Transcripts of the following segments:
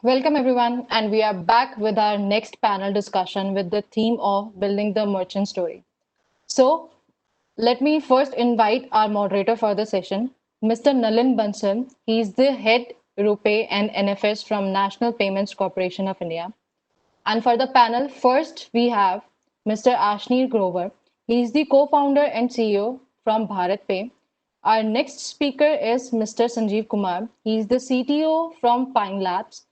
Welcome everyone, and we are back with our next panel discussion with the theme of building the merchant story. So, let me first invite our moderator for the session, Mr. Nalin Bansal. He is the head RuPay and NFS from National Payments Corporation of India. And for the panel, first we have Mr. Ashneer Grover. He is the co-founder and CEO from Bharat Pay. Our next speaker is Mr. Sanjeev Kumar. He is the CTO from Pine Labs.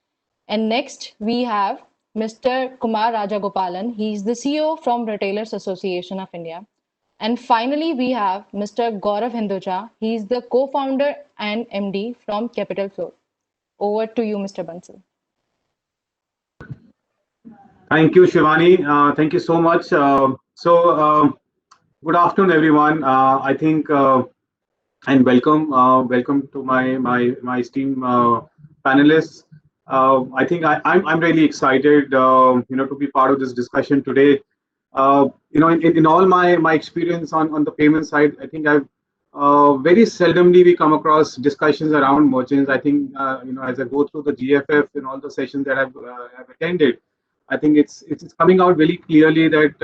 And next we have Mr. Kumar Rajagopalan. He is the CEO from Retailers Association of India. And finally, we have Mr. Gaurav Hinduja. He is the co-founder and MD from Capital Flow. Over to you, Mr. Bansal. Thank you, Shivani. Thank you so much. Good afternoon, everyone. I think and welcome to my esteemed panelists. I think I'm really excited, to be part of this discussion today. In all my experience on the payment side, I think I've very seldomly we come across discussions around merchants. I think as I go through the GFF and all the sessions that I've attended, I think it's coming out very clearly that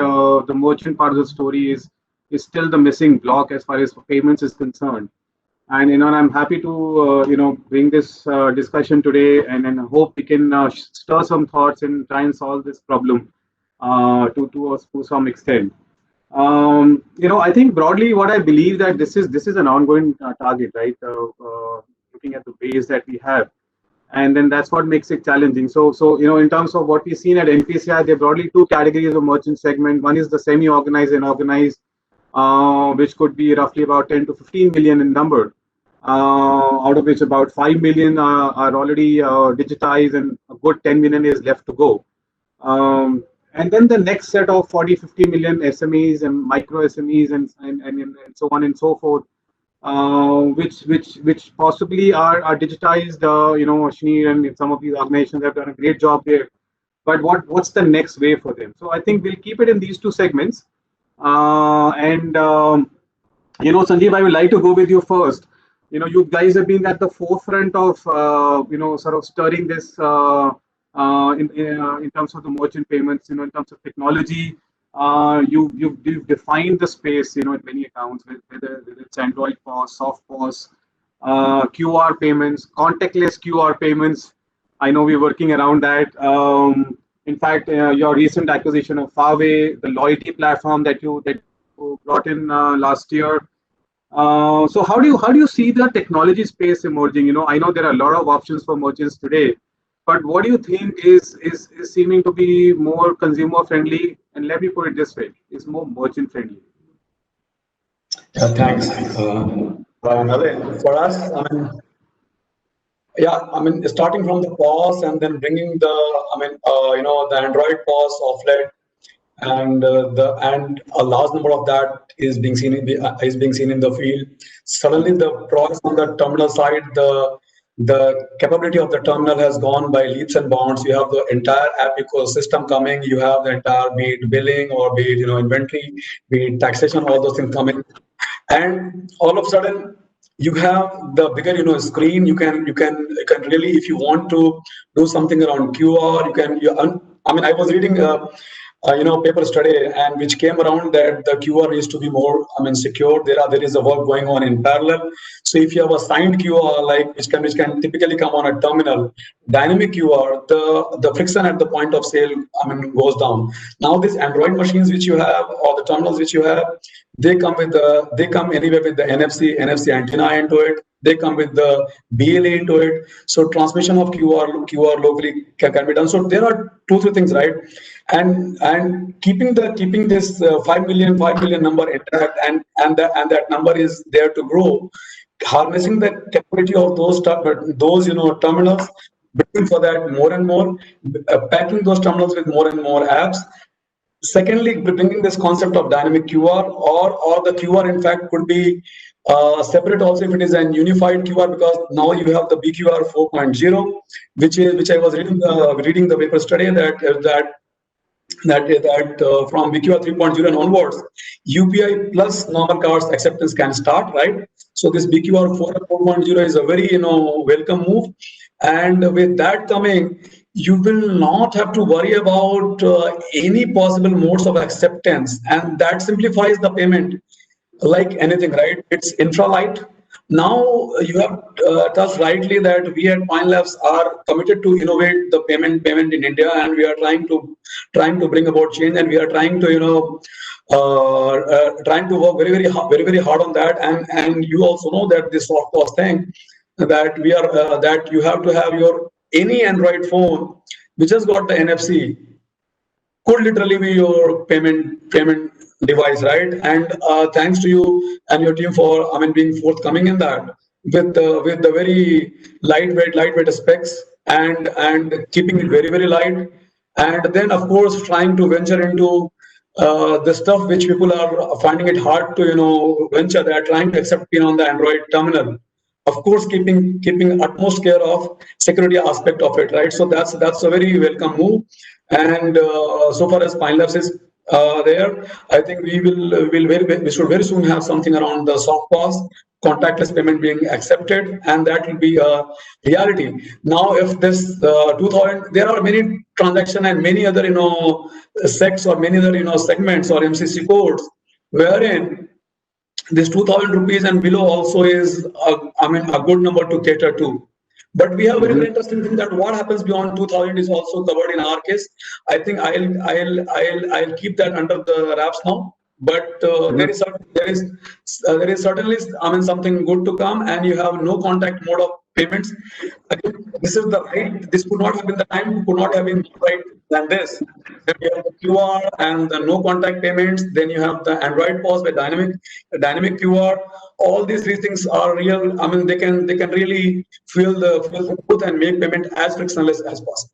the merchant part of the story is still the missing block as far as payments is concerned. And I'm happy to bring this discussion today, and hope we can stir some thoughts and try and solve this problem to some extent. I think broadly what I believe that this is an ongoing target, right? Looking at the base that we have, and then that's what makes it challenging. So in terms of what we've seen at NPCI, there are broadly two categories of merchant segment. One is the semi-organized and organized, which could be roughly about 10 to 15 million in number, out of which about 5 million are already digitized, and a good 10 million is left to go. And then the next set of 40, 50 million SMEs and micro SMEs and so on and so forth, which possibly are digitized. Ashneer and some of these organizations have done a great job there. But what's the next way for them? So I think we'll keep it in these two segments. Sanjeev, I would like to go with you first. You guys have been at the forefront of sort of stirring this in terms of the merchant payments. In terms of technology, you've defined the space. In many accounts, whether it's Android POS, soft POS, QR payments, contactless QR payments. I know we're working around that. In fact, your recent acquisition of Faaway, the loyalty platform that you brought in last year. So how do you see the technology space emerging? I know there are a lot of options for merchants today, but what do you think is seeming to be more consumer friendly? And let me put it this way: is more merchant friendly? Thanks, Nalin. For us, starting from the POS and then bringing the Android POS offline, and a large number of that is being seen in the field. Suddenly, the progress on the terminal side, the capability of the terminal has gone by leaps and bounds. You have the entire app ecosystem coming. You have the entire, be it billing or be it inventory, be it taxation, all those things coming, and all of a sudden you have the bigger screen. You can really, if you want to do something around QR, I was reading paper study, and which came around that the QR needs to be more secure. There is a work going on in parallel. So if you have a signed QR, which can typically come on a terminal, dynamic QR, the friction at the point of sale goes down. Now these Android machines which you have, or the terminals which you have, they come anyway with the NFC antenna into it. They come with the BLA into it. So transmission of QR locally can be done. So there are 2-3 things, right? And keeping this 5 million number intact, and that number is there to grow. Harnessing the capability of those terminals, building for that more and more, packing those terminals with more and more apps. Secondly, bringing this concept of dynamic QR, or the QR in fact could be separate also if it is an unified QR, because now you have the BQR 4.0, which I was reading the paper study that from BQR 3.0 and onwards, UPI plus normal cards acceptance can start, right? So this BQR 4.0 is a very welcome move, and with that coming, you will not have to worry about any possible modes of acceptance, and that simplifies the payment like anything, right? It's infra-light. Now you have touched rightly that we at Pine Labs are committed to innovate the payment in India, and we are trying to bring about change, and we are trying to trying to work very hard on that. And you also know that this soft cost thing, that we are that you have to have your any Android phone which has got the NFC could literally be your payment device, right? And thanks to you and your team for being forthcoming in that with the very lightweight specs, and keeping it very light, and then of course trying to venture into the stuff which people are finding it hard to venture. They are trying to accept PIN on the Android terminal, of course keeping utmost care of security aspect of it, right? So that's a very welcome move. And so far as Pine Labs is there, I think we should very soon have something around the soft POS, contactless payment being accepted, and that will be a reality. Now, if this 2000, there are many transaction and many other sects or many other segments or MCC codes wherein this 2000 rupees and below also is a good number to cater to. But we have very interesting thing that what happens beyond 2000 is also covered in our case. I think I'll keep that under the wraps now. But there is certainly something good to come, and you have no contact mode of payments. Again, this could not have been the time, could not have been right than this. Then you have the QR and the no contact payments. Then you have the Android POS with dynamic QR. All these three things are real. They can really feel the truth and make payment as frictionless as possible.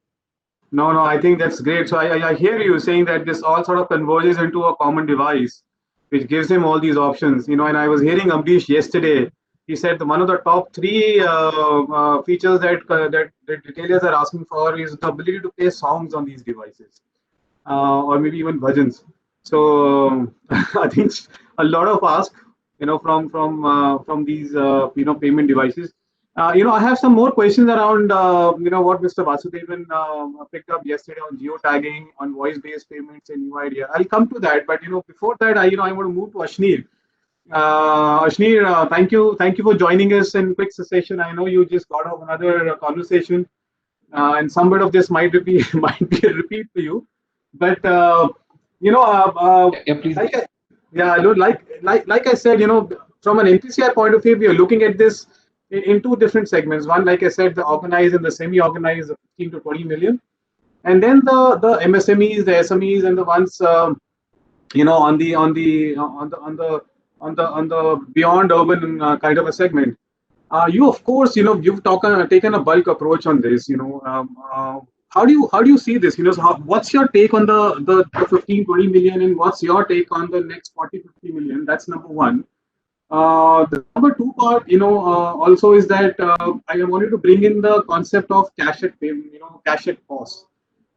No, I think that's great. So I hear you saying that this all sort of converges into a common device, which gives him all these options. And I was hearing Amrish yesterday. He said one of the top three features that retailers are asking for is the ability to play songs on these devices, or maybe even bhajans. So I think a lot of ask, from these payment devices. I have some more questions around what Mr. Vasudevan picked up yesterday on geotagging, on voice-based payments and new idea. I'll come to that, but before that, I want to move to Ashneer. Ashneer, thank you for joining us in quick succession. I know you just got off another conversation, and some bit of this might be a repeat for you, but Yeah, please. Like I said, from an NPCI point of view, we are looking at this in two different segments. One, like I said, the organized and the semi-organized, 15 to 20 million, and then the MSMEs, the SMEs, and the ones on the beyond urban kind of a segment. You, of course, you've taken a bulk approach on this. How do you see this? What's your take on the 15, 20 million, and what's your take on the next 40, 50 million? That's number one. The number two part, also is that I wanted to bring in the concept of cash at payment, cash at POS.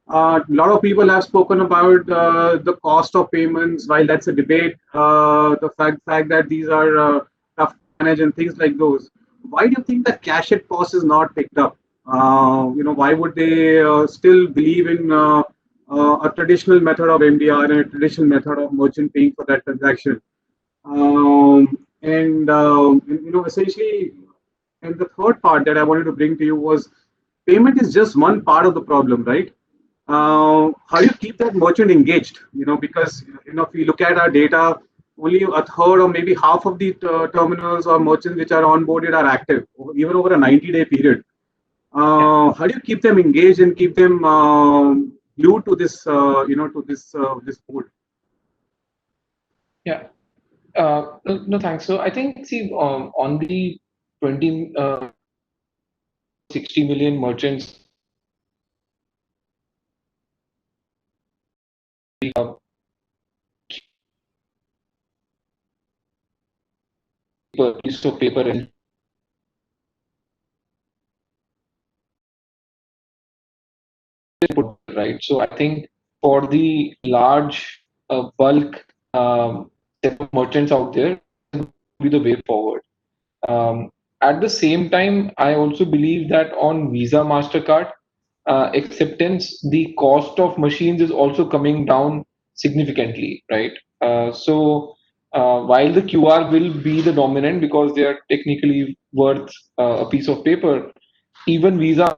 A lot of people have spoken about the cost of payments. While that's a debate, the fact that these are tough to manage and things like those. Why do you think that cash at POS is not picked up? Why would they still believe in a traditional method of MDR and a traditional method of merchant paying for that transaction? Essentially, and the third part that I wanted to bring to you was payment is just one part of the problem, right? How do you keep that merchant engaged? Because if we look at our data, only a third or maybe half of the terminals or merchants which are onboarded are active, even over a 90-day period. How do you keep them engaged and keep them glued to this, this board? Yeah. No, thanks. So I think, see, on the 60 million merchants, piece of paper and right. So I think for the large bulk set of merchants out there, be the way forward. At the same time, I also believe that on Visa, MasterCard, acceptance, the cost of machines is also coming down significantly, right? While the QR will be the dominant because they are technically worth a piece of paper, even Visa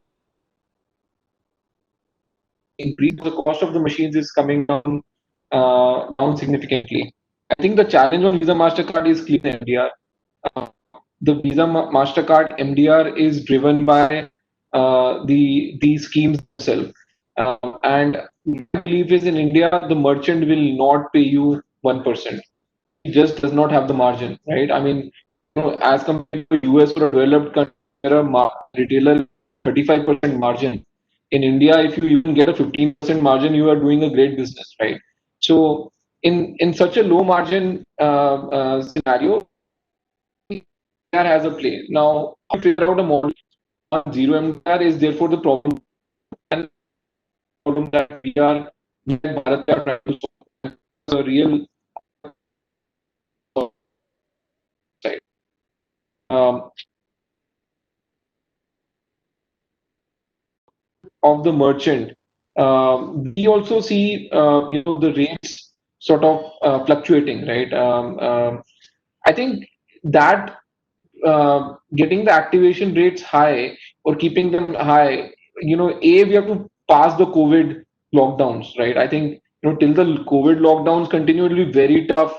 increase, the cost of the machines is coming down significantly. I think the challenge on Visa Mastercard is clear MDR. Uh, the Visa Mastercard MDR is driven by the schemes themselves. And my belief is in India, the merchant will not pay you 1%. It just does not have the margin, right? I mean, as compared to US or a developed country, where a retailer 35% margin. In India, if you even get a 15% margin, you are doing a great business, right? So in such a low margin scenario, MDR has a play. Now, to figure out a model on zero MDR is therefore the problem, and problem that we are Bharat are trying to solve. A real side. Um, of the merchant, we also see the rates sort of fluctuating, right? I think that getting the activation rates high or keeping them high, we have to pass the COVID lockdowns, right? I think till the COVID lockdowns continue, it will be very tough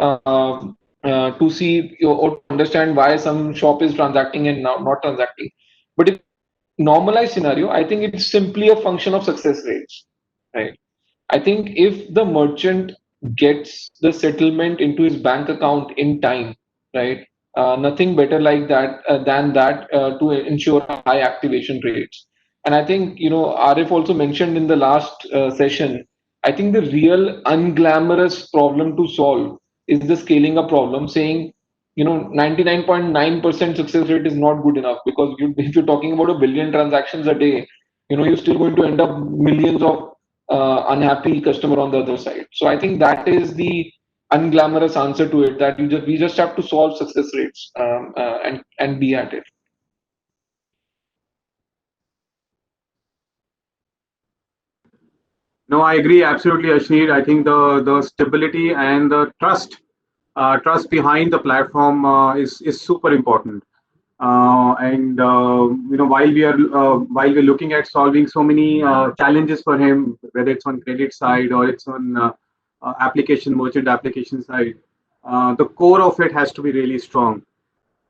to see or to understand why some shop is transacting and now not transacting. But if normalized scenario, I think it's simply a function of success rates, right? I think if the merchant gets the settlement into his bank account in time, right? Nothing better like that than that to ensure high activation rates. And I think Arif also mentioned in the last session. I think the real unglamorous problem to solve is the scaling up problem, saying 99.9% success rate is not good enough because if you're talking about a billion transactions a day, you're still going to end up millions of unhappy customer on the other side. So I think that is the unglamorous answer to it, that we just have to solve success rates and be at it. No, I agree absolutely, Ashneer. I think the stability and the trust behind the platform is super important. And while we're looking at solving so many challenges for him, whether it's on credit side or it's on merchant application side, the core of it has to be really strong.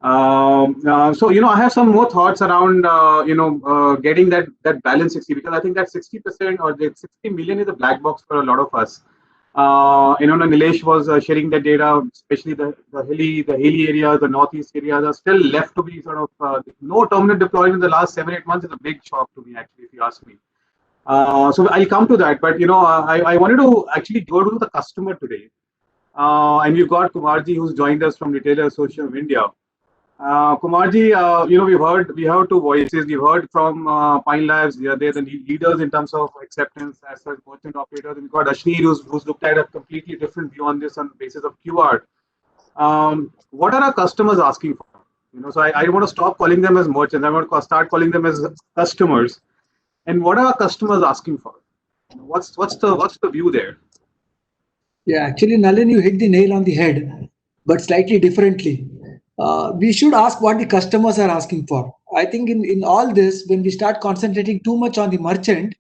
So I have some more thoughts around getting that balance 60, because I think that 60% or the 60 million is a black box for a lot of us. Nilesh was sharing the data, especially the hilly areas, the northeast areas are still left to be sort of no terminal deployment in the last 7-8 months is a big shock to me, actually, if you ask me. So I'll come to that, but I wanted to actually go to the customer today, and we've got Kumarji who's joined us from Retailer Association of India. Kumarji, we heard two voices. We've heard from Pine Labs. They're the leaders in terms of acceptance as far as merchant operators. And we've got Ashneer who's looked at a completely different view on this on the basis of QR. What are our customers asking for? So I want to stop calling them as merchants. I want to start calling them as customers. And what are our customers asking for? What's the view there? Yeah, actually, Nalin, you hit the nail on the head, but slightly differently. We should ask what the customers are asking for. I think in all this, when we start concentrating too much on the merchant,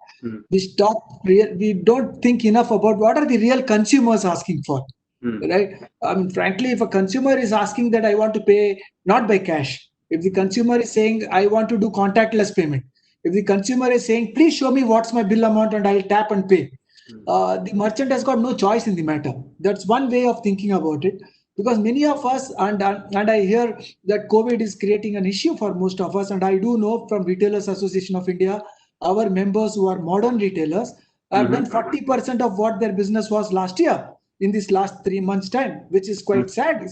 we don't think enough about what are the real consumers asking for, right? Frankly, if a consumer is asking that I want to pay not by cash, if the consumer is saying I want to do contactless payment, if the consumer is saying please show me what's my bill amount and I'll tap and pay, the merchant has got no choice in the matter. That's one way of thinking about it. Because many of us, and I hear that COVID is creating an issue for most of us, and I do know from Retailers Association of India, our members who are modern retailers have done 40% of what their business was last year in this last 3 months' time, which is quite sad.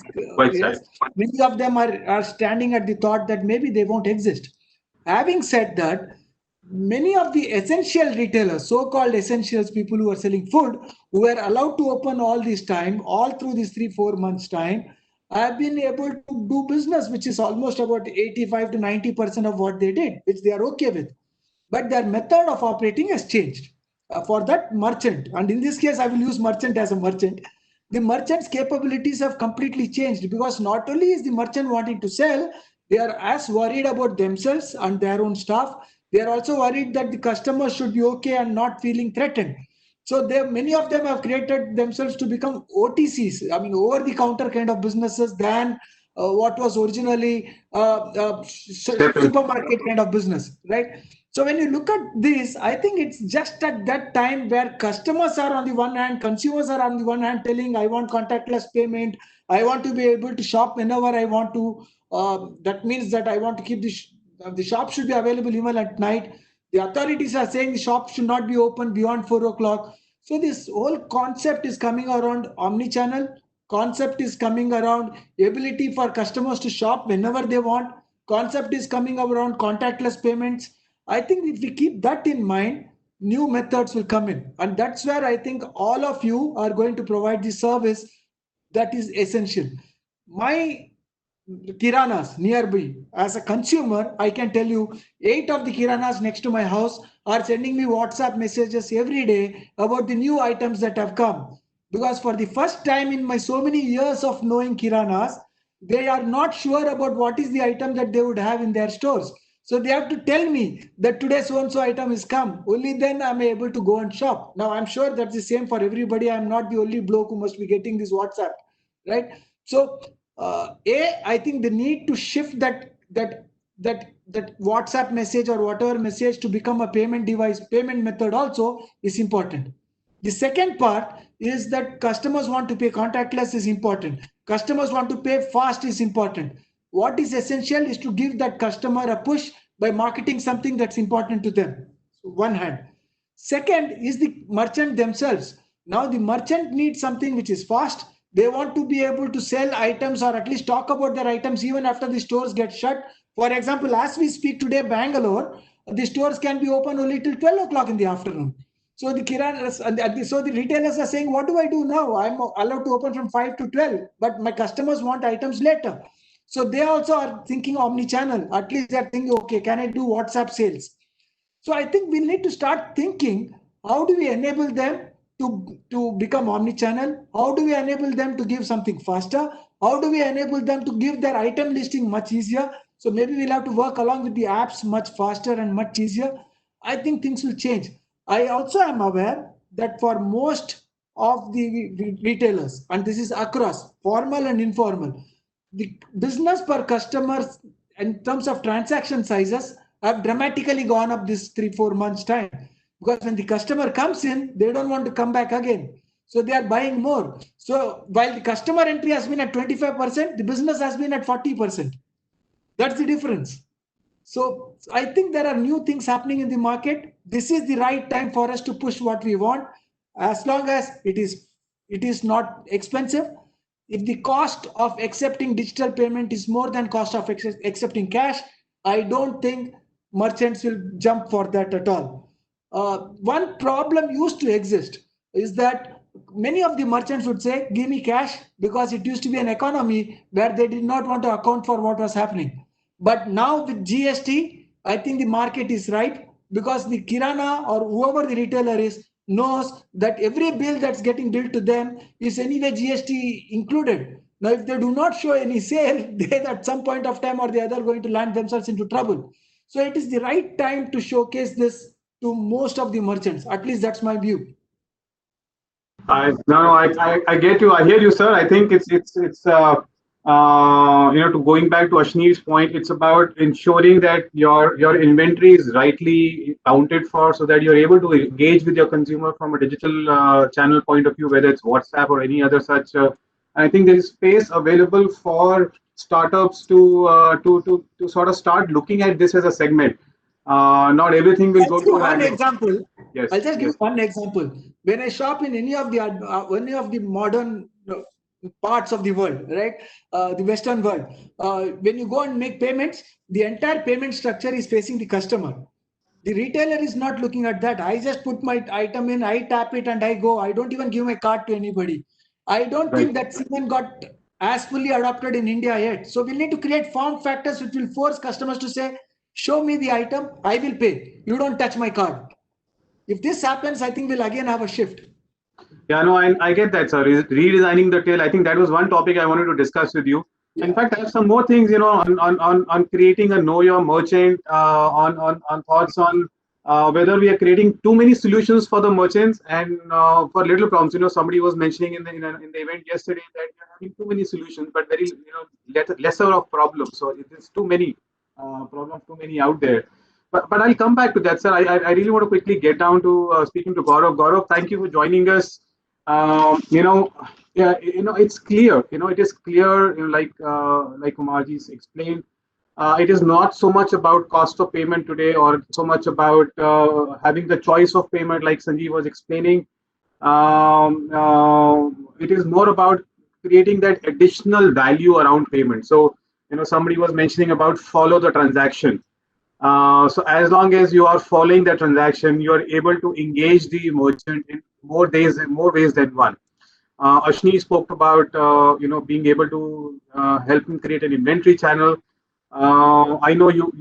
Yes. Many of them are standing at the thought that maybe they won't exist. Having said that, many of the essential retailers, so-called essentials, people who are selling food, who were allowed to open all this time, all through these 3-4 months time, have been able to do business, which is almost about 85 to 90% of what they did, which they are okay with. but their method of operating has changed. For that merchant, and in this case, I will use merchant as a merchant, the merchant's capabilities have completely changed, because not only is the merchant wanting to sell, they are as worried about themselves and their own staff. They are also worried that the customer should be okay and not feeling threatened. So many of them have created themselves to become OTCs, I mean, over the counter kind of businesses, than what was originally Definitely. supermarket kind of business, right? So when you look at this, I think it's just at that time where customers are on the one hand, consumers are on the one hand telling, I want contactless payment, I want to be able to shop whenever I want to. That means that I want to keep the shop should be available even at night. The authorities are saying the shop should not be open beyond 4 o'clock. So this whole concept is coming around omni-channel. Concept is coming around ability for customers to shop whenever they want. Concept is coming around contactless payments. I think if we keep that in mind, new methods will come in. And that's where I think all of you are going to provide the service that is essential. My kiranas nearby, as a consumer, I can tell you 8 of the kiranas next to my house are sending me WhatsApp messages every day about the new items that have come. Because for the first time in my so many years of knowing kiranas, they are not sure about what is the item that they would have in their stores. So they have to tell me that today so and so item is come. Only then I'm able to go and shop. Now I'm sure that's the same for everybody. I'm not the only bloke who must be getting this WhatsApp, right? So I think the need to shift that WhatsApp message or whatever message to become a payment device, payment method also is important. The second part is that customers want to pay contactless is important. Customers want to pay fast is important. What is essential is to give that customer a push by marketing something that's important to them. So one hand. Second is the merchant themselves. Now the merchant needs something which is fast. They want to be able to sell items or at least talk about their items even after the stores get shut. For example, as we speak today, Bangalore, the stores can be open only till 12 o'clock in the afternoon. So the retailers are saying, what do I do now? I'm allowed to open from 5 to 12, but my customers want items later. So they also are thinking omni-channel. At least they're thinking, okay, can I do WhatsApp sales? So I think we need to start thinking, how do we enable them to become omni-channel? How do we enable them to give something faster? How do we enable them to give their item listing much easier? So maybe we'll have to work along with the apps much faster and much easier. I think things will change. I also am aware that for most of the retailers, and this is across formal and informal, the business per customers in terms of transaction sizes have dramatically gone up this 3-4 months time, because when the customer comes in, they don't want to come back again, so they are buying more. So while the customer entry has been at 25%, the business has been at 40%. That's the difference. So I think there are new things happening in the market. This is the right time for us to push what we want, as long as it is not expensive. If the cost of accepting digital payment is more than cost of accepting cash, I don't think merchants will jump for that at all. One problem used to exist is that many of the merchants would say, give me cash, because it used to be an economy where they did not want to account for what was happening. But now with GST, I think the market is ripe, because the kirana or whoever the retailer is knows that every bill that's getting billed to them is anyway GST included. Now, if they do not show any sale, they at some point of time or the other going to land themselves into trouble. So it is the right time to showcase this to most of the merchants. At least that's my view. I get you. I hear you, sir. I think to going back to Ashneer's point, it's about ensuring that your inventory is rightly counted for, so that you're able to engage with your consumer from a digital channel point of view, whether it's WhatsApp or any other such. And I think there is space available for startups to sort of start looking at this as a segment. Not everything will go to one example. Yes, I'll just give yes. one example. When I shop in any of the modern parts of the world, right, the Western world, when you go and make payments, the entire payment structure is facing the customer. The retailer is not looking at that. I just put my item in, I tap it, and I go. I don't even give my card to anybody. I don't Right. think that's even got as fully adopted in India yet. So we need to create form factors which will force customers to say, show me the item, I will pay. You don't touch my card. If this happens, I think we'll again have a shift. Yeah, no, I get that, sir. Redesigning the tail. I think that was one topic I wanted to discuss with you. Yeah. In fact, I have some more things, on creating a know your merchant, on thoughts on whether we are creating too many solutions for the merchants and for little problems. Somebody was mentioning in the event yesterday that you're having too many solutions, but very lesser of problems. So it is too many problems, too many out there. But I'll come back to that, sir. I really want to quickly get down to speaking to Gaurav. Gaurav, thank you for joining us. Yeah, it's clear. It is clear. Like Kumarji's explained, it is not so much about cost of payment today, or so much about having the choice of payment, like Sanjeev was explaining. It is more about creating that additional value around payment. So, somebody was mentioning about follow the transaction. So as long as you are following the transaction, you are able to engage the merchant in more ways than one. Ashni spoke about being able to help him create an inventory channel. I know your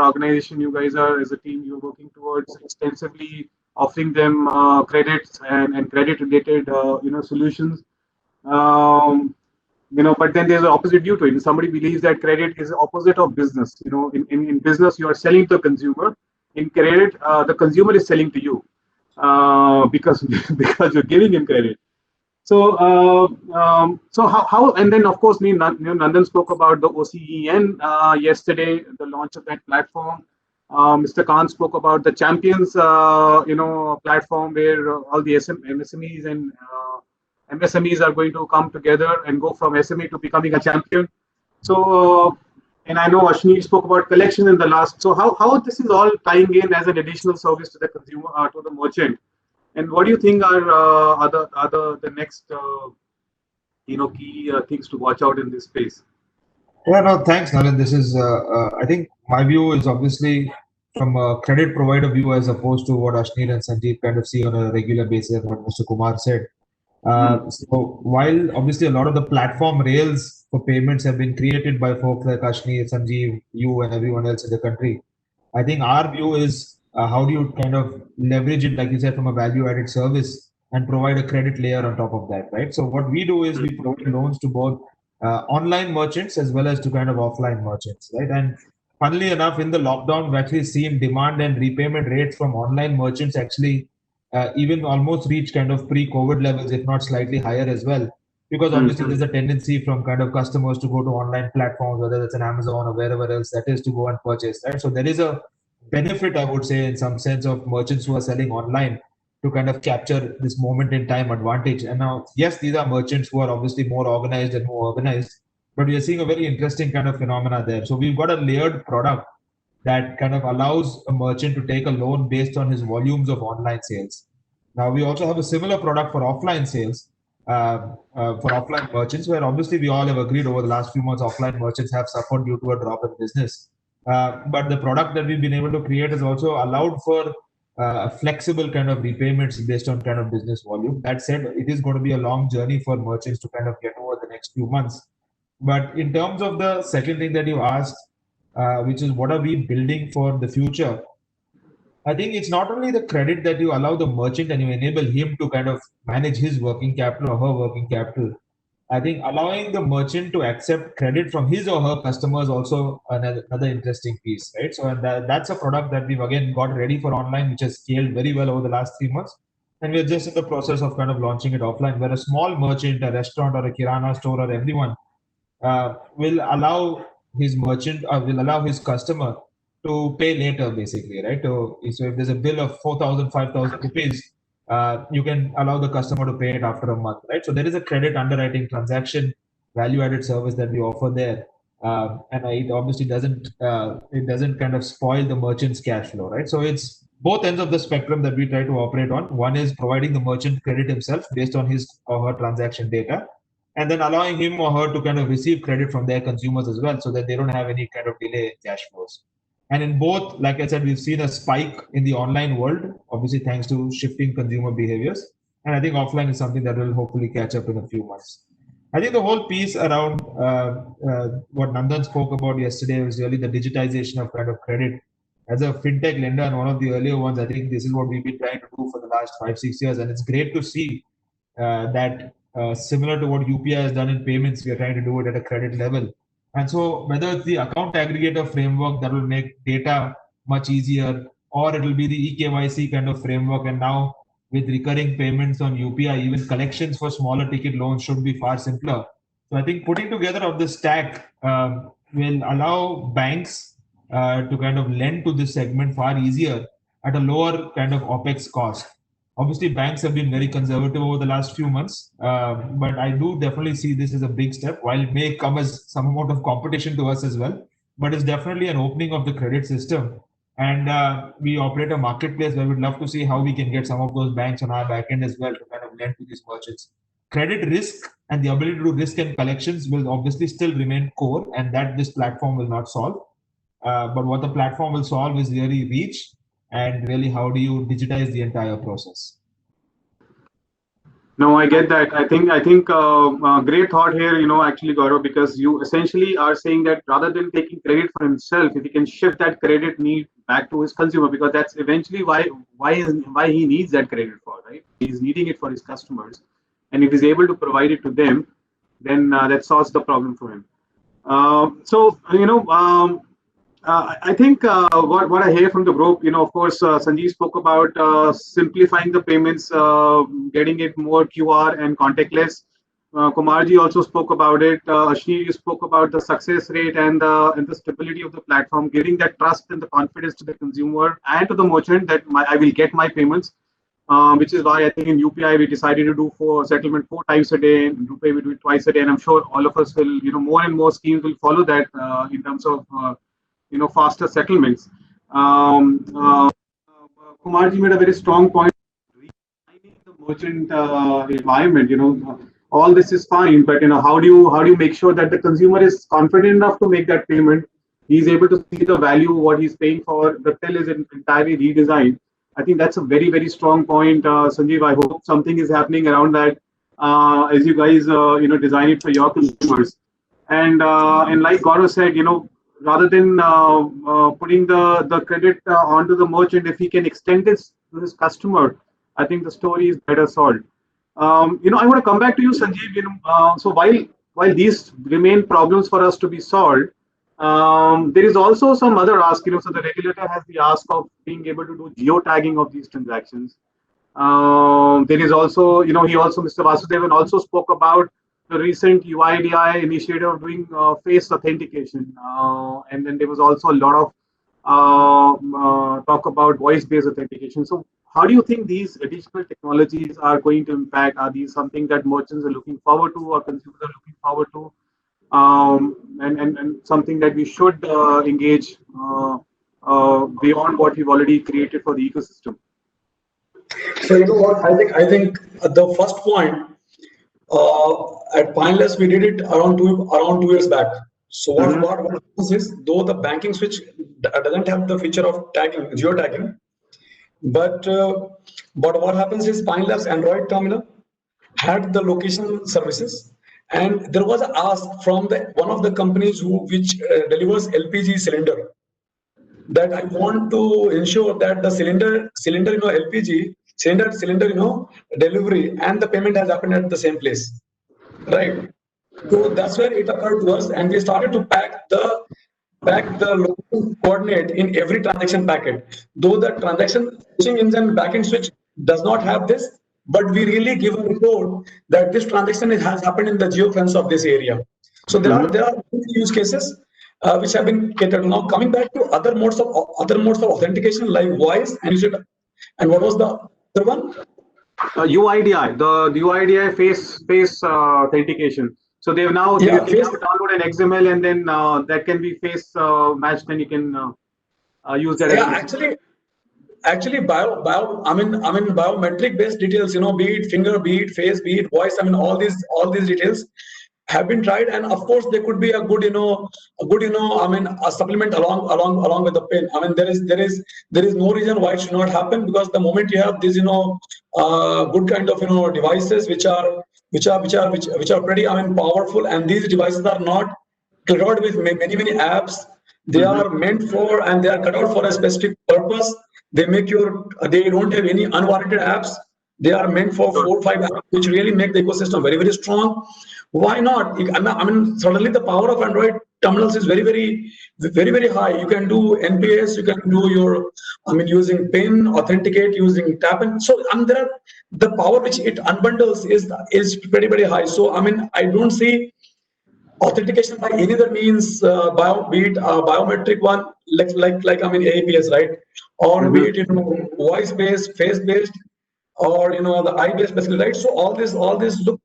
organization, you guys are as a team, you're working towards extensively offering them credits and credit related solutions. But then there's an opposite view to it. Somebody believes that credit is the opposite of business. In business, you are selling to the consumer. In credit, the consumer is selling to you because because you're giving him credit. So how and then of course, Nandan spoke about the OCEN yesterday, the launch of that platform. Mr. Khan spoke about the champions, platform where all the MSMEs and MSMEs are going to come together and go from SME to becoming a champion. So, and I know Ashni spoke about collection in the last. So how this is all tying in as an additional service to the consumer, to the merchant, and what do you think are the next key things to watch out in this space? Yeah, no, thanks, Nalin. This is, I think my view is obviously from a credit provider view as opposed to what Ashneer and Sanjeev kind of see on a regular basis, what Mr. Kumar said. So while obviously a lot of the platform rails for payments have been created by folks like Ashneer, Sanjeev, you and everyone else in the country, I think our view is how do you kind of leverage it, like you said, from a value-added service and provide a credit layer on top of that, right? So what we do is we provide loans to both online merchants as well as to kind of offline merchants, right? And funnily enough, in the lockdown, we've actually seen demand and repayment rates from online merchants actually even almost reach kind of pre-COVID levels, if not slightly higher as well. Because obviously there's a tendency from kind of customers to go to online platforms, whether it's an Amazon or wherever else that is, to go and purchase, right? So there is a benefit, I would say, in some sense, of merchants who are selling online to kind of capture this moment in time advantage. And now, yes, these are merchants who are obviously more organized and more organized, but we are seeing a very interesting kind of phenomena there. So we've got a layered product that kind of allows a merchant to take a loan based on his volumes of online sales. Now, we also have a similar product for offline sales, for offline merchants, where obviously we all have agreed over the last few months, offline merchants have suffered due to a drop in business. But the product that we've been able to create has also allowed for flexible kind of repayments based on kind of business volume. That said, it is going to be a long journey for merchants to kind of get over the next few months. But in terms of the second thing that you asked, which is what are we building for the future? I think it's not only the credit that you allow the merchant and you enable him to kind of manage his working capital or her working capital. I think allowing the merchant to accept credit from his or her customers also another interesting piece, right? So that's a product that we've again got ready for online, which has scaled very well over the last 3 months. And we're just in the process of kind of launching it offline, where a small merchant, a restaurant or a kirana store or everyone will allow his merchant or will allow his customer to pay later, basically, right? So if there's a bill of 4,000, 5,000 rupees, you can allow the customer to pay it after a month, right? So there is a credit underwriting transaction value-added service that we offer there, and it obviously doesn't kind of spoil the merchant's cash flow, right? So it's both ends of the spectrum that we try to operate on. One is providing the merchant credit himself based on his or her transaction data, and then allowing him or her to kind of receive credit from their consumers as well, so that they don't have any kind of delay in cash flows. And in both, like I said, we've seen a spike in the online world, obviously thanks to shifting consumer behaviors. And I think offline is something that will hopefully catch up in a few months. I think the whole piece around what Nandan spoke about yesterday was really the digitization of kind of credit. As a fintech lender and one of the earlier ones, I think this is what we've been trying to do for the last 5-6 years, and it's great to see that similar to what UPI has done in payments, we are trying to do it at a credit level. And so whether it's the account aggregator framework that will make data much easier, or it will be the eKYC kind of framework, and now with recurring payments on UPI, even collections for smaller ticket loans should be far simpler. So I think putting together of the stack will allow banks to kind of lend to this segment far easier at a lower kind of OPEX cost. Obviously, banks have been very conservative over the last few months, but I do definitely see this as a big step. While it may come as some amount of competition to us as well, but it's definitely an opening of the credit system. And we operate a marketplace where we'd love to see how we can get some of those banks on our back end as well to kind of lend to these merchants. Credit risk and the ability to do risk and collections will obviously still remain core, and that this platform will not solve. But what the platform will solve is really reach, and really how do you digitize the entire process. No, I get that. I think great thought here, actually, Gaurav, because you essentially are saying that rather than taking credit for himself, if he can shift that credit need back to his consumer, because that's eventually why he needs that credit for, right? He's needing it for his customers, and if he's able to provide it to them, then that solves the problem for him. I think what I hear from the group, of course, Sanjeev spoke about simplifying the payments, getting it more QR and contactless. Kumarji also spoke about it. Ashni, you spoke about the success rate and the stability of the platform, giving that trust and the confidence to the consumer and to the merchant that I will get my payments, which is why I think in UPI we decided to do settlement 4 times a day. In RuPay we do it twice a day, and I'm sure all of us will, more and more schemes will follow that in terms of faster settlements. Kumarji made a very strong point. Redesigning the merchant environment, all this is fine, but how do you make sure that the consumer is confident enough to make that payment? He's able to see the value what he's paying for. The till is entirely redesigned. I think that's a very, very strong point, Sanjeev. I hope something is happening around that as you guys design it for your consumers. And like Gaurav said, rather than putting the credit onto the merchant, if he can extend this to his customer, I think the story is better solved. I want to come back to you, Sanjeev. So while these remain problems for us to be solved, there is also some other ask. So the regulator has the ask of being able to do geotagging of these transactions. There is also, Mr. Vasudevan also spoke about the recent UIDAI initiative of doing face authentication, and then there was also a lot of talk about voice-based authentication. So how do you think these additional technologies are going to impact? Are these something that merchants are looking forward to, or consumers are looking forward to, and something that we should engage beyond what we've already created for the ecosystem? So what I think the first point, at Pineless we did it around 2 years back. So what happens is, though the banking switch doesn't have the feature of tagging, geotagging, but what happens is Pineless Android terminal had the location services, and there was an ask from one of the companies which delivers LPG cylinder, that I want to ensure that the cylinder LPG cylinder delivery and the payment has happened at the same place, right? So that's where it occurred to us, and we started to pack the local coordinate in every transaction packet. Though the transaction switching engine backend switch does not have this, but we really give a report that this transaction has happened in the geofence of this area. So there are use cases which have been catered. Now coming back to other modes of authentication like voice, and what was the other one? UIDAI, the UIDAI face authentication. So they have now download an XML, and then that can be face matched, and you can use that. Yeah, actually biometric based details, be it finger, be it face, be it voice, all these details have been tried, and of course there could be a good a supplement along with the pin. There is no reason why it should not happen, because the moment you have these good kind of devices which are which are pretty, I mean, powerful, and these devices are not cluttered with many apps. They are meant for, and they are cut out for a specific purpose. They don't have any unwarranted apps. They are meant for 4 or 5 apps, which really make the ecosystem very strong. Why not? I mean, suddenly the power of Android terminals is very high. You can do NPS, you can do your, I mean, using PIN, authenticate using tap in. So the power which it unbundles is very high. So I mean, I don't see authentication by any other means, be it biometric one, like I mean APS, right? Or be it voice based, face based, or the eye based, basically, right? So all this look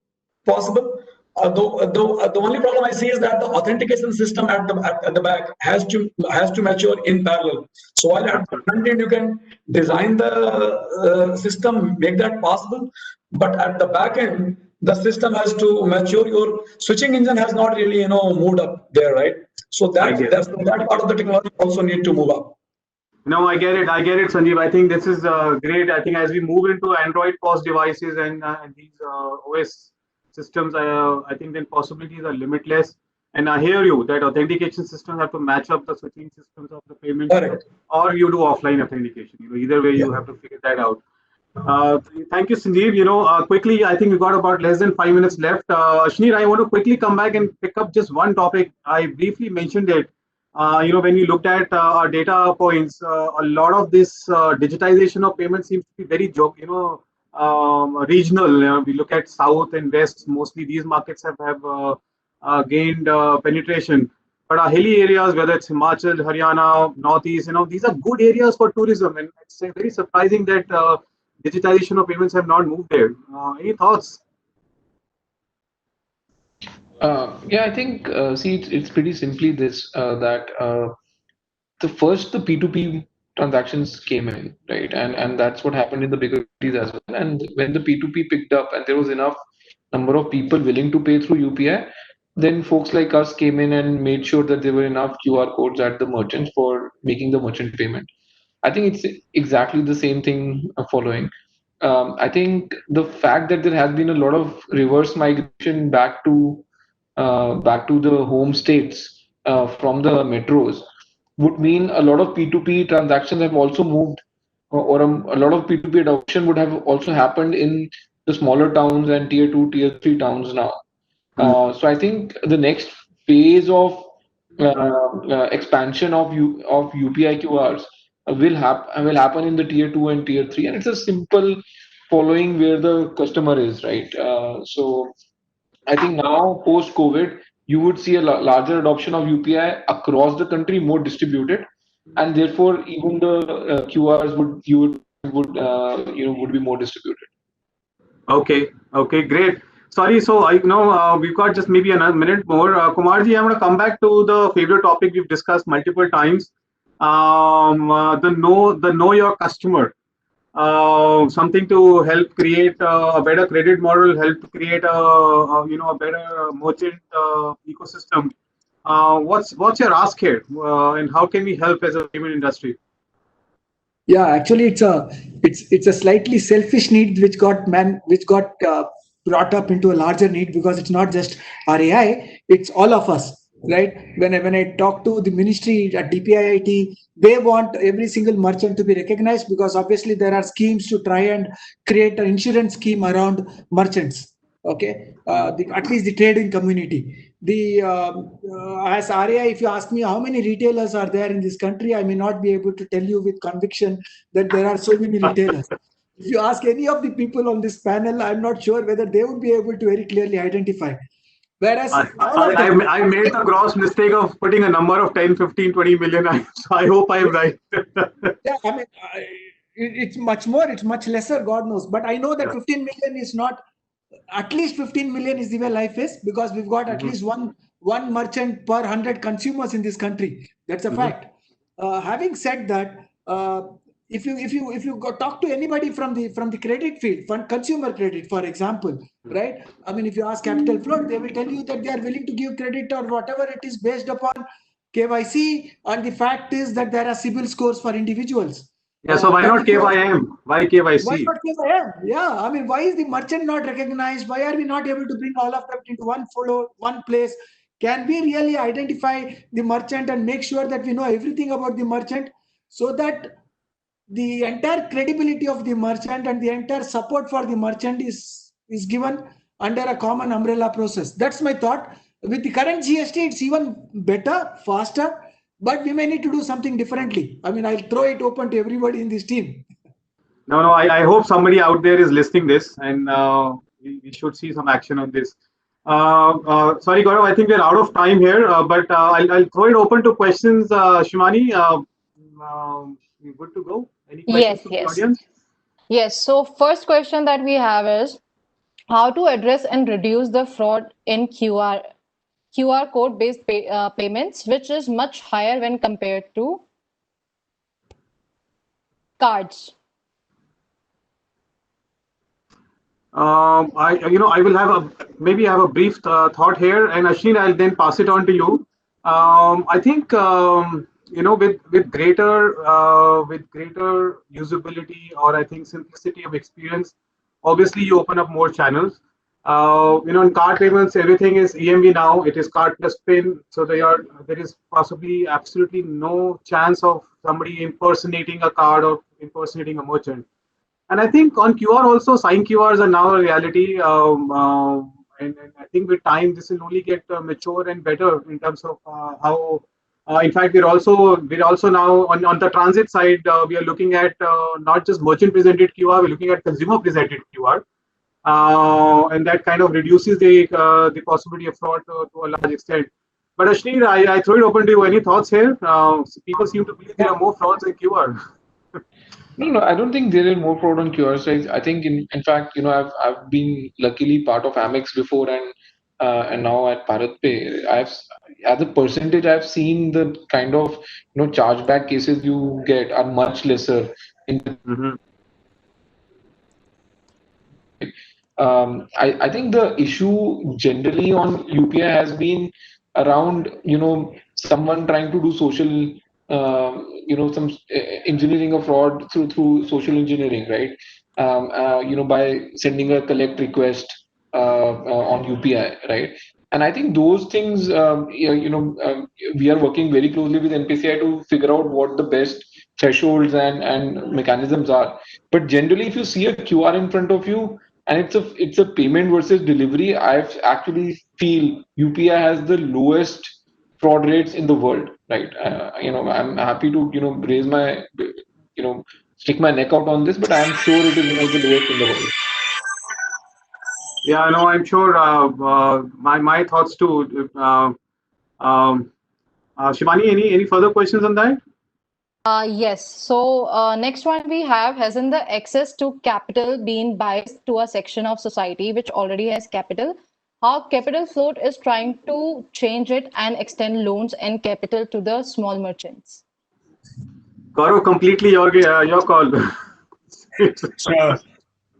possible. The only problem I see is that the authentication system at the back has to mature in parallel. So while at the front end you can design the system, make that possible, but at the back end the system has to mature. Your switching engine has not really moved up there, right? So that part of the technology also need to move up. No, I get it, Sanjeev. I think this is great. I think as we move into Android POS devices and these OS systems, I think then possibilities are limitless. And I hear you that authentication systems have to match up the switching systems of the payment, Correct. or you do offline authentication. Either way, you have to figure that out. Thank you, Sanjeev. Quickly, I think we got about less than 5 minutes left. Ashneer, I want to quickly come back and pick up just one topic. I briefly mentioned it. When we looked at our data points, a lot of this digitization of payments seems to be very regional. We look at South and West. Mostly these markets have gained penetration. But our hilly areas, whether it's Himachal, Haryana, Northeast, these are good areas for tourism. And it's very surprising that digitization of payments have not moved there. Any thoughts? Yeah, I think, see, it's pretty simply this, that the P2P transactions came in, right? And that's what happened in the bigger cities as well. And when the P2P picked up and there was enough number of people willing to pay through UPI, then folks like us came in and made sure that there were enough QR codes at the merchants for making the merchant payment. I think it's exactly the same thing following. I think the fact that there has been a lot of reverse migration back to the home states from the metros would mean a lot of P2P transactions have also moved, or a lot of P2P adoption would have also happened in the smaller towns and tier 2, tier 3 towns now. So I think the next phase of expansion of UPI QRs will happen in the tier 2 and tier 3, and it's a simple following where the customer is, right? So I think now post COVID, you would see a larger adoption of UPI across the country, more distributed, and therefore even the QRs would be more distributed. Okay, great. Sorry, so I know we've got just maybe another minute more. Kumarji, I'm going to come back to the favorite topic we've discussed multiple times. The know your customer. Something to help create a better credit model, help create a better merchant ecosystem. What's your ask here, and how can we help as a payment industry? Yeah, actually, it's a slightly selfish need which got brought up into a larger need, because it's not just our AI, it's all of us, right? When I talk to the ministry at DPIIT, they want every single merchant to be recognized, because obviously there are schemes to try and create an insurance scheme around merchants. Okay, at least the trading community. As RAI, if you ask me how many retailers are there in this country, I may not be able to tell you with conviction that there are so many retailers. If you ask any of the people on this panel, I'm not sure whether they would be able to very clearly identify. Whereas I made the gross mistake of putting a number of 10, 15, 20 million. So I hope I'm right. Yeah, I mean, it's much more, it's much lesser, God knows. But I know that 15 million is not, at least 15 million is the way life is, because we've got at least one merchant per 100 consumers in this country. That's a fact. Having said that, if you talk to anybody from the credit field, consumer credit, for example, right? I mean, if you ask Capital Flood, they will tell you that they are willing to give credit or whatever it is based upon KYC, and the fact is that there are CIBIL scores for individuals. Yeah, so why not KYM? Why KYC? Why not KYM? Yeah, I mean, why is the merchant not recognized? Why are we not able to bring all of them into one follow, one place? Can we really identify the merchant and make sure that we know everything about the merchant, so that the entire credibility of the merchant and the entire support for the merchant is given under a common umbrella process? That's my thought. With the current GST, it's even better, faster, but we may need to do something differently. I mean, I'll throw it open to everybody in this team. No, I hope somebody out there is listening this, and we should see some action on this. Sorry, Gaurav, I think we're out of time here, but I'll throw it open to questions. Shimani, good to go? Any questions Yes, from the yes. audience? Yes. So first question that we have is how to address and reduce the fraud in QR code based payments, which is much higher when compared to cards. I will have maybe have a brief thought here, and Ashleen, I'll then pass it on to you. I think with greater usability, or I think simplicity of experience, obviously you open up more channels. In card payments, everything is EMV now. It is card plus PIN, so there is possibly absolutely no chance of somebody impersonating a card or impersonating a merchant. And I think on QR also, sign QRs are now a reality. And I think with time, this will only get mature and better in terms of how. In fact, we're also now on the transit side. We are looking at not just merchant presented QR. We're looking at consumer presented QR, and that kind of reduces the possibility of fraud to a large extent. But Ashleen, I throw it open to you. Any thoughts here? People seem to believe there are more frauds in QR. No, I don't think there is more fraud on QRs. I think in fact, I've been luckily part of Amex before, and now at BharatPe. As a percentage, I've seen the kind of chargeback cases you get are much lesser. I think the issue generally on UPI has been around someone trying to do social some engineering of fraud through social engineering, right? By sending a collect request on UPI, right? And I think those things, we are working very closely with NPCI to figure out what the best thresholds and mechanisms are. But generally, if you see a QR in front of you and it's a payment versus delivery, I actually feel UPI has the lowest fraud rates in the world, right? I'm happy to raise my stick my neck out on this, but I'm sure it is one of the lowest in the world. Yeah, no, I'm sure. My thoughts too. Shivani, any further questions on that? Yes. So next one we have, hasn't the access to capital been biased to a section of society which already has capital? How Capital Float is trying to change it and extend loans and capital to the small merchants. Gaurav, completely your call. Sure.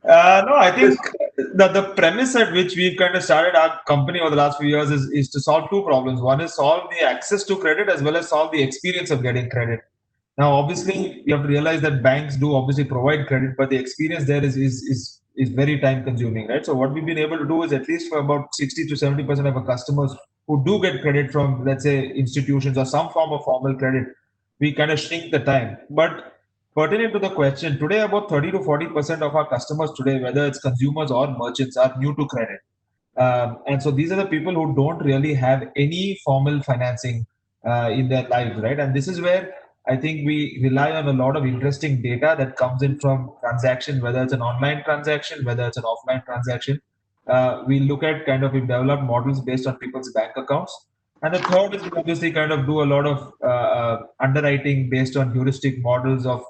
No, I think the premise at which we've kind of started our company over the last few years is to solve two problems. One is solve the access to credit as well as solve the experience of getting credit. Now, obviously, you have to realize that banks do obviously provide credit, but the experience there is very time consuming, right? So what we've been able to do is at least for about 60 to 70% of our customers who do get credit from, let's say, institutions or some form of formal credit, we kind of shrink the time. But pertinent to the question, today about 30 to 40% of our customers today, whether it's consumers or merchants, are new to credit. And so these are the people who don't really have any formal financing in their lives, right? And this is where I think we rely on a lot of interesting data that comes in from transaction, whether it's an online transaction, whether it's an offline transaction. We look at kind of, we develop models based on people's bank accounts. And the third is we obviously kind of do a lot of underwriting based on heuristic models of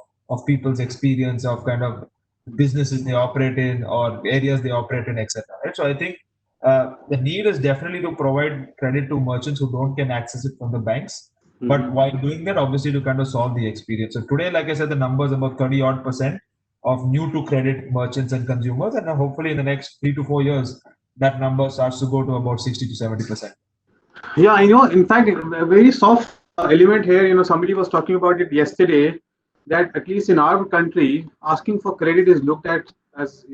people's experience of kind of businesses they operate in or areas they operate in, etc. Right? So I think the need is definitely to provide credit to merchants who don't can access it from the banks. But while doing that, obviously to kind of solve the experience. So today, like I said, the number is about 30% of new to credit merchants and consumers. And hopefully in the next 3 to 4 years, that number starts to go to about 60 to 70%. Yeah, in fact, a very soft element here, somebody was talking about it yesterday. that at least in our country, asking for credit is looked at as,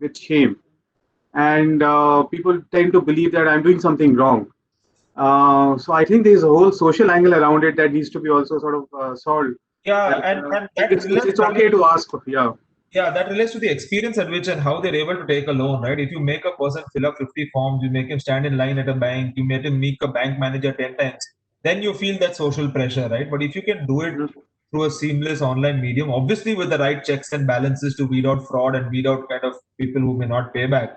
with shame, and people tend to believe that I'm doing something wrong. So I think there's a whole social angle around it that needs to be also sort of solved. Yeah, That, and that it's okay to ask for, yeah. Yeah, that relates to the experience at which and how they're able to take a loan, right? If you make a person fill up 50 forms, you make him stand in line at a bank, you make him meet a bank manager 10 times, then you feel that social pressure, right? But if you can do it through a seamless online medium, obviously with the right checks and balances to weed out fraud and weed out kind of people who may not pay back,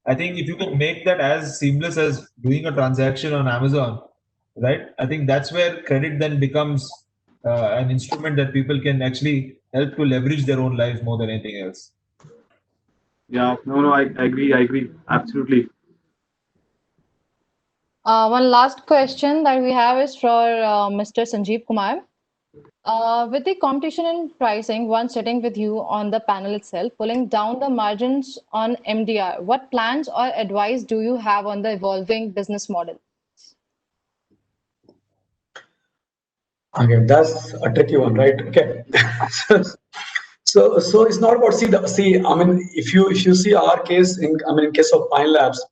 I think if you can make that as seamless as doing a transaction on Amazon, right? I think that's where credit then becomes an instrument that people can actually help to leverage their own life more than anything else. Yeah, no, I agree, absolutely. One last question that we have is for Mr. Sanjeev Kumar. With the competition in pricing, one sitting with you on the panel itself, pulling down the margins on MDR, what plans or advice do you have on the evolving business model? Okay, that's a tricky one, right? Okay. So it's not about see. I mean, if you see our case in case of Pine Labs,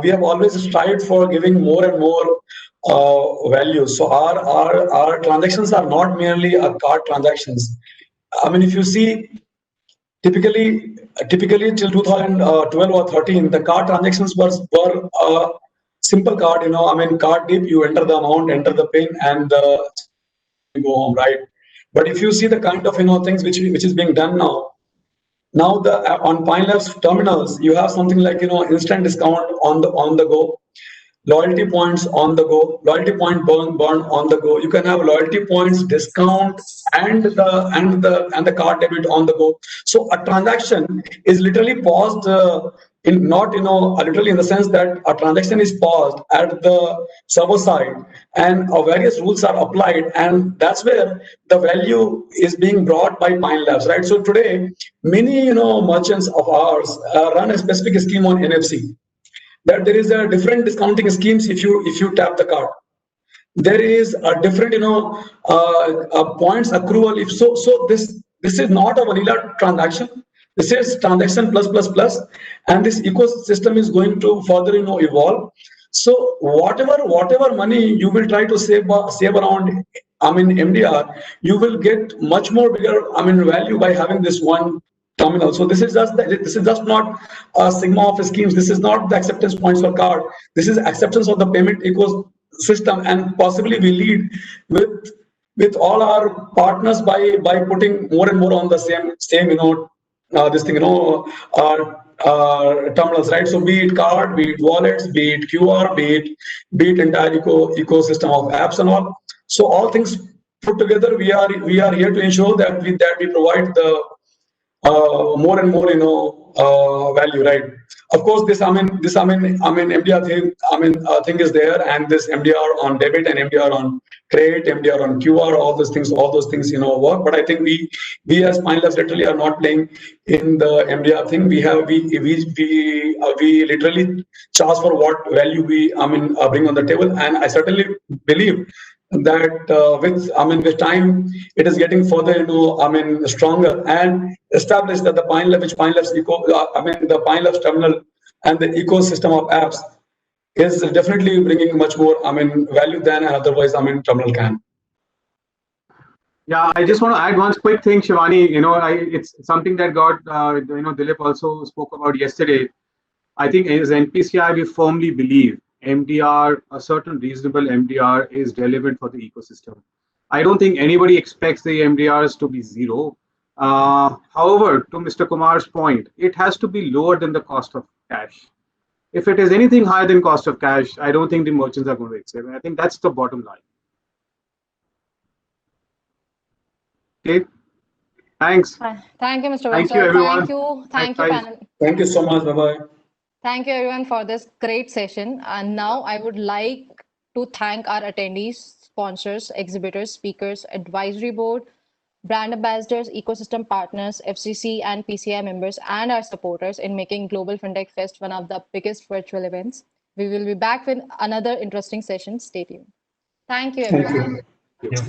we have always strived for giving more and more value. So our transactions are not merely a card transactions. I mean, if you see typically till 2012 or 13, the card transactions were simple card. I mean, card dip, you enter the amount, enter the pin, and you go home, right? But if you see the kind of things which is being done now the on Pine Labs terminals, you have something like instant discount on the go, loyalty points on the go, loyalty point burn on the go. You can have loyalty points discount and the card debit on the go. So a transaction is literally paused in not literally in the sense that a transaction is paused at the server side and various rules are applied, and that's where the value is being brought by Pine Labs, right? So today many merchants of ours run a specific scheme on NFC, that there is a different discounting schemes if you tap the card. There is a different points accrual if so this is not a vanilla transaction. This is transaction plus plus plus, and this ecosystem is going to further evolve. So whatever money you will try to save around MDR, you will get much more bigger value by having this one terminal. So this is just not a sigma of schemes. This is not the acceptance points for card. This is acceptance of the payment ecosystem, and possibly we lead with all our partners by putting more and more on the same this thing terminals, right? So be it card, be it wallets, be it QR, be it entire ecosystem of apps and all. So all things put together, we are here to ensure that we provide the more and more value, right? Of course, this MDR thing is there, and this MDR on debit and MDR on credit, MDR on QR, all those things work. But I think we as Pine Labs literally are not playing in the MDR thing. We literally charge for what value we bring on the table, and I certainly believe that with time it is getting further stronger and established that the Pine Labs the Pine Labs terminal and the ecosystem of apps is definitely bringing much more value than otherwise terminal can. Yeah, I just want to add one quick thing, Shivani. It's something that got Dilip also spoke about yesterday. I think as NPCI, we firmly believe MDR, a certain reasonable MDR, is relevant for the ecosystem. I don't think anybody expects the MDRs to be zero. However, to Mr. Kumar's point, it has to be lower than the cost of cash. If it is anything higher than cost of cash, I don't think the merchants are going to accept. I think that's the bottom line. Okay. Thanks. Thank you, Mr. Thank Vansal. you, everyone. Thank you, Bye. panel. Thank you so much. Bye-bye. Thank you, everyone, for this great session. And now I would like to thank our attendees, sponsors, exhibitors, speakers, advisory board, brand ambassadors, ecosystem partners, FCC and PCI members, and our supporters in making Global FinTech Fest one of the biggest virtual events. We will be back with another interesting session. Stay tuned. Thank you, everyone. Thank you. Yeah.